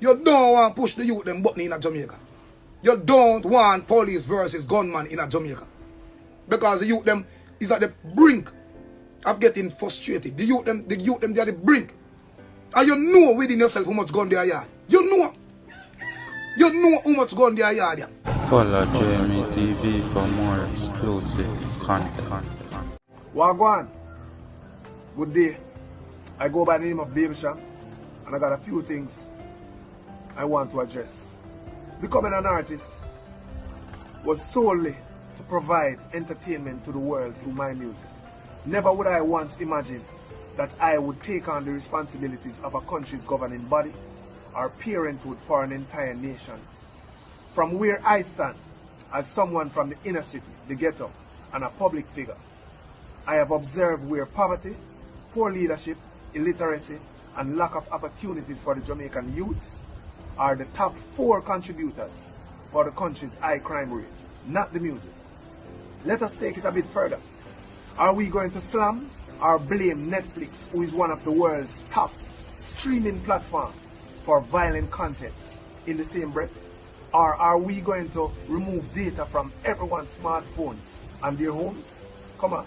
You don't want to push the youth them button in Jamaica. You don't want police versus gunman in Jamaica. Because the youth them is at the brink of getting frustrated. The youth them they are the brink. And you know within yourself how much gun they are yard. You know how much gun they are yard. Follow JME TV for more exclusive content. Wagwan. Good day. I go by the name of Baby Sham, and I got a few things I want to address. Becoming an artist was solely to provide entertainment to the world through my music. Never would I once imagine that I would take on the responsibilities of a country's governing body or parenthood for an entire nation. From where I stand, as someone from the inner city, the ghetto, and a public figure, I have observed where poverty, poor leadership, illiteracy, and lack of opportunities for the Jamaican youths are the top 4 contributors for the country's high crime rate, not the music. Let us take it a bit further. Are we going to slam or blame Netflix, who is one of the world's top streaming platforms, for violent contents in the same breath? Or are we going to remove data from everyone's smartphones and their homes? Come on.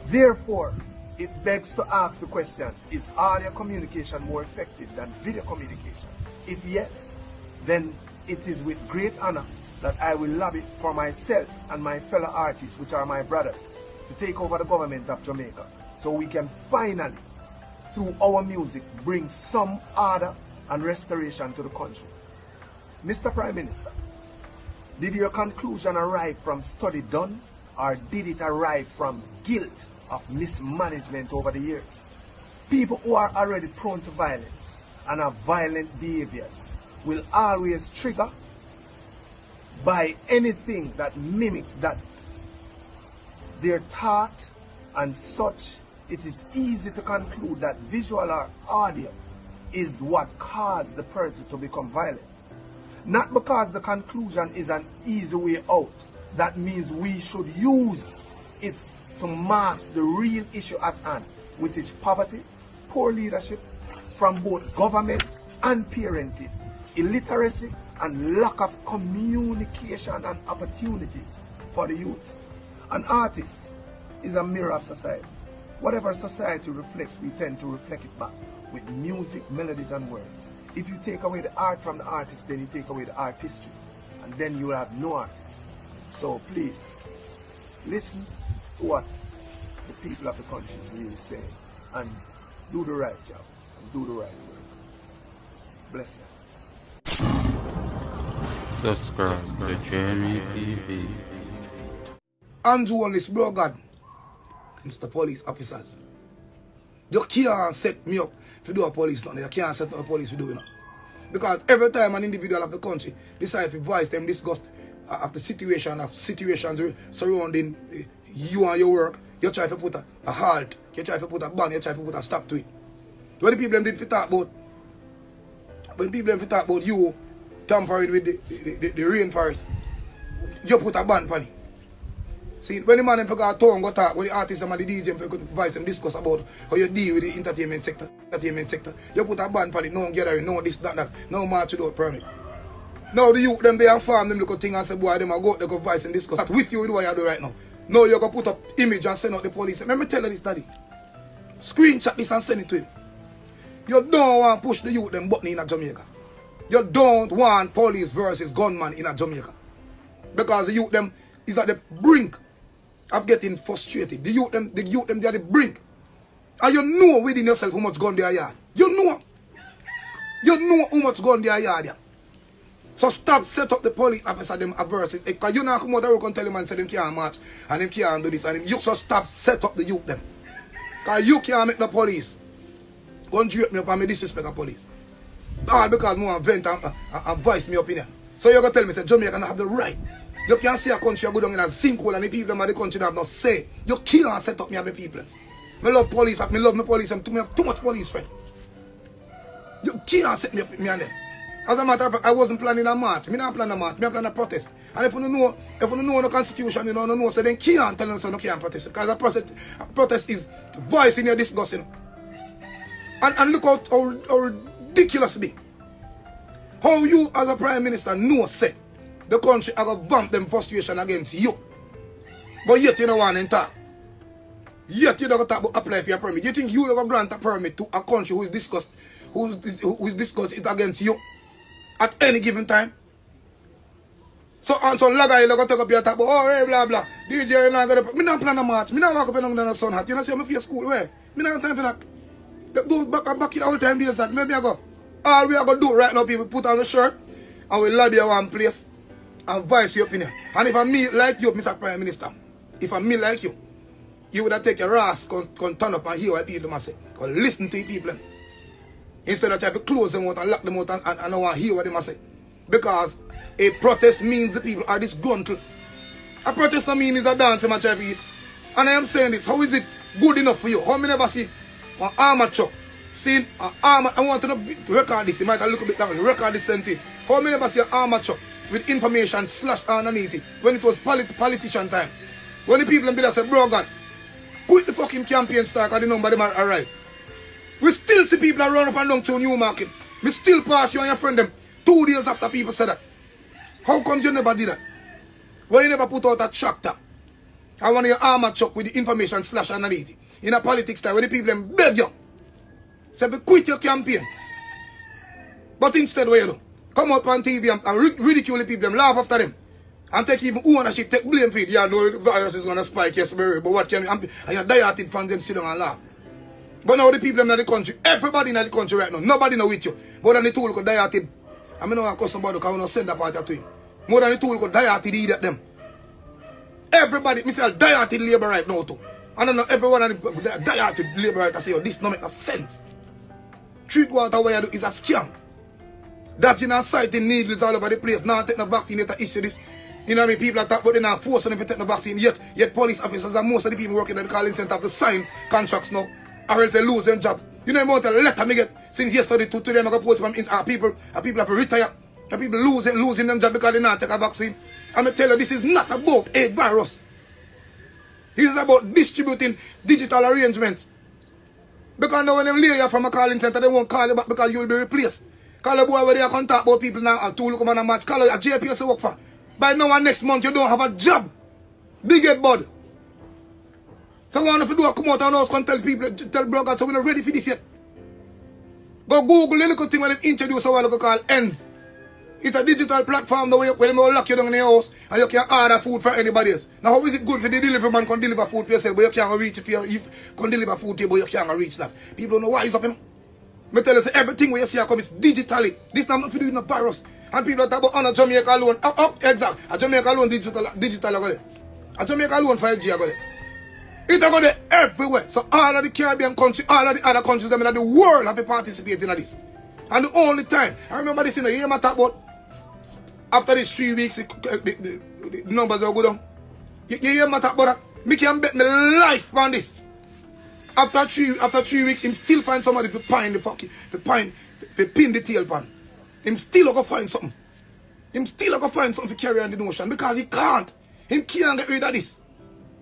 Therefore, it begs to ask the question, is audio communication more effective than video communication? If yes, then it is with great honor that I will lobby for myself and my fellow artists, which are my brothers, to take over the government of Jamaica, so we can finally, through our music, bring some order and restoration to the country. Mr. Prime Minister, did your conclusion arrive from study done, or did it arrive from guilt of mismanagement over the years? People who are already prone to violence and have violent behaviors will always trigger by anything that mimics that. Their thought and such, it is easy to conclude that visual or audio is what caused the person to become violent. Not because the conclusion is an easy way out. That means we should use it to mask the real issue at hand, which is poverty, poor leadership from both government and parenting, illiteracy, and lack of communication and opportunities for the youths. An artist is a mirror of society. Whatever society reflects, we tend to reflect it back with music, melodies, and words. If you take away the art from the artist, then you take away the artistry, and then you will have no artist. So please, listen to what the people of the country is really saying, and do the right job, and do the right work. Bless you. Subscribe to JME TV. Andrew on this, bro, God, Mr. Police officers. You can't set me up to do a police nothing. You can't set up a police to do it. Because every time an individual of the country decides to voice them disgust of the situations surrounding you and your work, you try to put a halt, you try to put a ban, you try to put a stop to it. When the people did talk about you tampering with the rainforest, you put a ban on it. See, when the man forgot a tongue go talk, when the artist and the DJ could voice and discuss about how you deal with the entertainment sector, you put a ban on it, no gathering, no this, that, no march without permit. Now the youth them they are farm them little thing and say, boy, them a go out, they go voice and discuss that with you with what you do right now. No, you go put up image and send out the police. Let me tell you this, daddy. Screenshot this and send it to him. You don't want to push the youth them button in Jamaica. You don't want police versus gunman in Jamaica. Because the youth them is at the brink of getting frustrated. The youth them they are the brink. And you know within yourself how much gun they are yard. You know how much gun they are yard. So stop set up the police officer them adversaries. Because you know come out the road and tell them and say them can't march and them can't do this and them. You so stop set up the youth them. Because you can't make the police go and drape me up and me disrespect the police. All because I want to vent and voice me opinion. So you're going to tell me that Jamaica have the right. You can't see a country go down in a sinkhole and the people of the country have no say. You can't set up me and my people. I love police, I love my police, and I have too much police friends. You can't set me up with me and them. As a matter of fact, I wasn't planning a march. I didn't plan a march, I plan a protest. And if you don't know the constitution, you don't know, so then can't tell us so you can't protest. Because a protest is voicing your disgust. And look how ridiculous it be. How you as a Prime Minister know say the country are going to vamp them frustration against you. But yet you don't want to talk. Yet you don't talk about apply for your permit. You think you are going to grant a permit to a country who is discussed it against you at any given time? So on some laga you going to take up your talk about, oh, hey, blah, blah. DJ, you're not going to... Me not plan a march. Me not walk up and down the sun hat. You know, see me for school, where? Me not have time for that. Go back in the whole time days that. Maybe I go. All we are going to do right now, people, put on the shirt and we lobby one place and voice your opinion. And if I me like you, Mr. Prime Minister, if I me like you, you would have take your ass, come turn up and hear what people must say. Or listen to the people. Instead of trying to close them out and lock them out and not want to hear what they must say. Because a protest means the people are disgruntled. A protest not mean is a dance in my try to eat. And I am saying this, how is it good enough for you? How me never see an armor truck? See, an armor, I want to record this, you might have look a bit down, record this same thing. How me never see an armor truck with information slashed underneath it when it was politician time? When the people in Bill said, bro God, quit the fucking campaign start and the number of them are right. We still see people that run up and down to Newmarket. We still pass you and your friend them 2 days after people said that. How come you never did that? Why you never put out a tractor? I want your armor truck with the information slash underneath it. In a politics time where the people them beg you. Say quit your campaign. But instead what you do? Come up on TV and ridicule the people them, laugh after them. And take even ownership, take blame for it. Yeah, no, the virus is gonna spike, yes, but what can you and your die-hearted fans them sit down and laugh. But now the people in the country, everybody in the country right now, nobody know with you. More than the two look die-hearted. I mean, I call somebody because I don't send that part to him. More than the two look die-hearted idiot them. Everybody, me say die-hearted labor right now too. I don't know everyone in the die-hearted labor right I say, oh, this don't make no sense. 3/4 what you do is a scam. That you know citing needles all over the place. Now take no vaccine to issue this. You know what I mean? People are talking about they not forcing them to take the vaccine yet police officers and most of the people working at the calling center have to sign contracts now. Or else they lose their jobs. You know about the letter me get since yesterday to today I'm going to post from people have to retire. And people losing them jobs because they not take a vaccine. I'm going to tell you this is not about a virus. This is about distributing digital arrangements. Because now when they lay you from a calling center, they won't call you back because you will be replaced. Call a boy where they are contact about people now and two look come on a match. Call a JPS to work for. By now and next month you don't have a job. Big head bud. So what if you do a come out and us can tell people, tell bloggers so we're not ready for this yet. Go Google the little thing when they introduce a while called ENDS. It's a digital platform where they don't lock you down in your house and you can order food for anybody else. Now how is it good for the delivery man can deliver food for yourself but you can't reach it for you can deliver food to you but you can't reach that. People don't know why it's up. I tell you say everything where you see comes digitally. This is not to do with no virus. And people talk about on a Jamaica alone. Exactly. A Jamaica alone digital I got it. A Jamaica alone 5G I got it. It's got it everywhere. So all of the Caribbean countries, all of the other countries in the world have to participate in this. And the only time, I remember this, you know, you hear me talk about after these 3 weeks, the numbers will go down. You hear me talk about that? Me can bet my life on this. After 3 weeks, him still find somebody to pine the fucking, to pin the tail pan. Him still go find something. Him still go find something to carry on the notion because he can't. He can't get rid of this.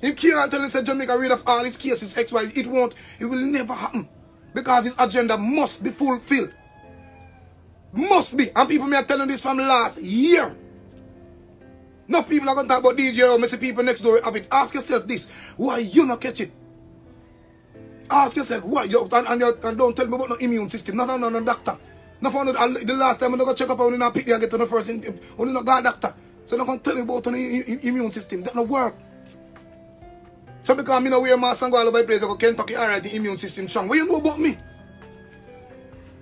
He can't tell him say Jamaica rid of all his cases, XY. It won't. It will never happen. Because his agenda must be fulfilled. Must be. And people may are telling this from last year. Enough people are going to talk about DJ or see people next door have it. Ask yourself this. Why you not catch it? Ask yourself why you and don't tell me about no immune system. No, doctor. No for the last time I'm going to check up on not pick and get to the first only not got a doctor. So I'm not going to tell you about the immune system. That not work. So because I know wear mask and go all over the place, I go Kentucky, alright, the immune system strong. What you know about me?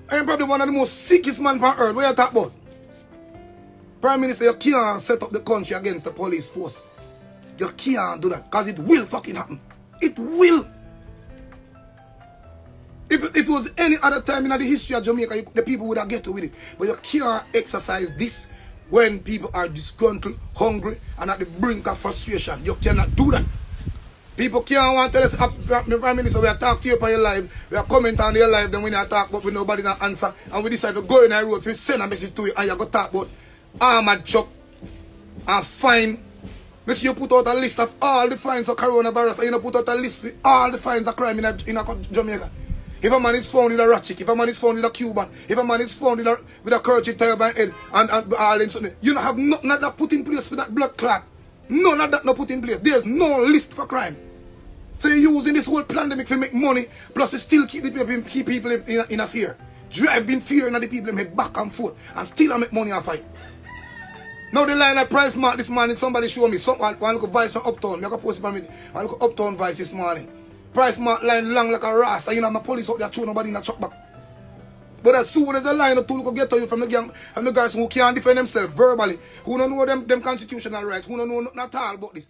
I am probably one of the most sickest man on earth. What you talk about? Prime Minister, you can't set up the country against the police force. You can't do that. Because it will fucking happen. It will. If it was any other time in the history of Jamaica, the people would have get with it. But you can't exercise this when people are disgruntled, hungry, and at the brink of frustration. You cannot do that. People can't want to tell us, Prime Minister, we are talking to you on your live, we are comment on your live, then when you talk about with nobody not answer, and we decide to go in the road, we send a message to you, and you go talk about armored truck and fine. Miss you put out a list of all the fines of coronavirus, and you put out a list with all the fines of crime in Jamaica. If a man is found with a ratchet, if a man is found with a Cuban, if a man is found with a kerchief tie by head and all in something, you don't have nothing of that put in place for that blood clot. None of that not put in place. There's no list for crime. So you're using this whole pandemic to make money, plus you still keep people in a fear. Driving fear in the people in head back and forth and still make money off it. Now the line I price mark this morning, somebody show me one look Vice from Uptown. I can post it for me. I look Uptown Vice this morning. Price mark line long like a rasta. You know, my police out there throw nobody in a truck back. But as soon as the line of two look get to you from the gang and the guys who can't defend themselves verbally, who don't know them constitutional rights, who don't know nothing at all about this.